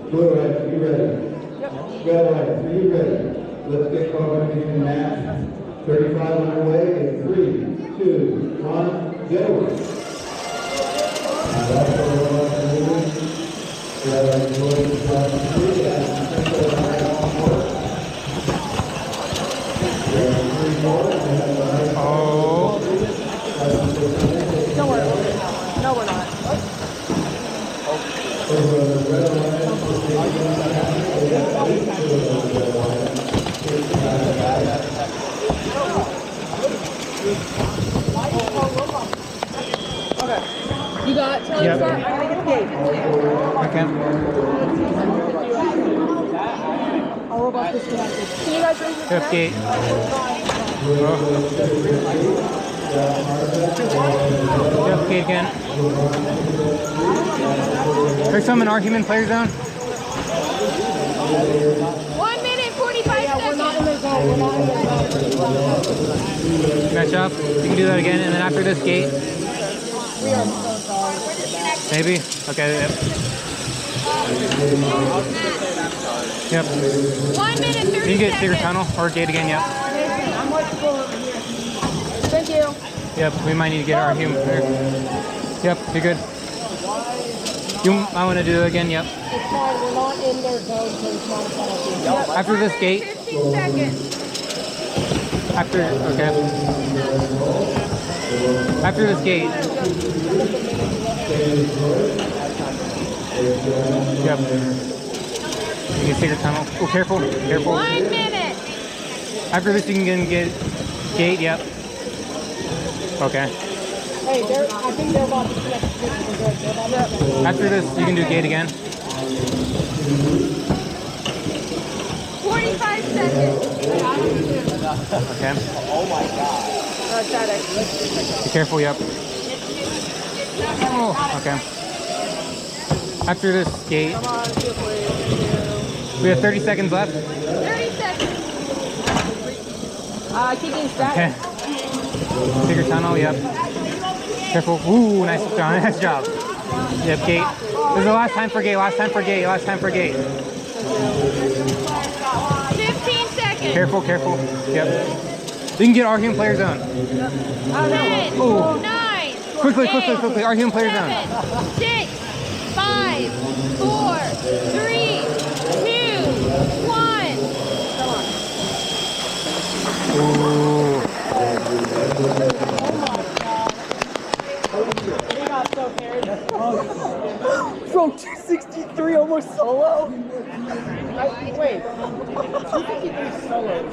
Blue Reds, be ready. Red Reds, be ready. Let's get qualification match. 35 underway in 3, 2, 1, go. Oh. No, we're not. Okay. You got it? Yep. I'm gonna get the gate. Okay. Our robot disconnected. Can you guys raise your Yep, gate. Yep, gate again. There's some in our human player zone. 1 minute, 45 seconds. We're not in the zone. We're not in the zone. Match up. You can do that again, and then after this gate. We are so sorry. Maybe? Okay, yep. Yep. 1 minute, 30 You can get secret seconds. tunnel or gate again, yep. I'm waiting for over here. Thank you. Yep, we might need to get our human player. Yep, you're good. You might want to do it again, yep. It's fine. We're not in their zone, so it's not a penalty. Yep. After this gate. 15 seconds. After, okay. After this gate. Yep. You can secret tunnel. Oh, careful, careful. 1 minute. After this, you can get gate, yep. Okay. Hey, I think they're about to connect the switch. We're good. They're about to connect. After this, you can do gate again. 45 seconds. Okay. Static. Be careful, yep. Oh, okay. After this gate, Come on, feel free. we have 30 seconds left. 30 seconds. I keep getting static. Okay. Secret tunnel, yep. Careful. Ooh, nice job, nice job. Yep, gate. This is the last time for gate, last time for gate, last time for gate. 15 seconds. Careful, careful. Yep. You can get our human player zone. 10, Ooh. 9, Quickly, 8, quickly, quickly. Our human player zone. 7, 6, 5, 4, 3, 2, 1. Ooh. We got so carried. From 263 almost solo? Wait. 253 solo.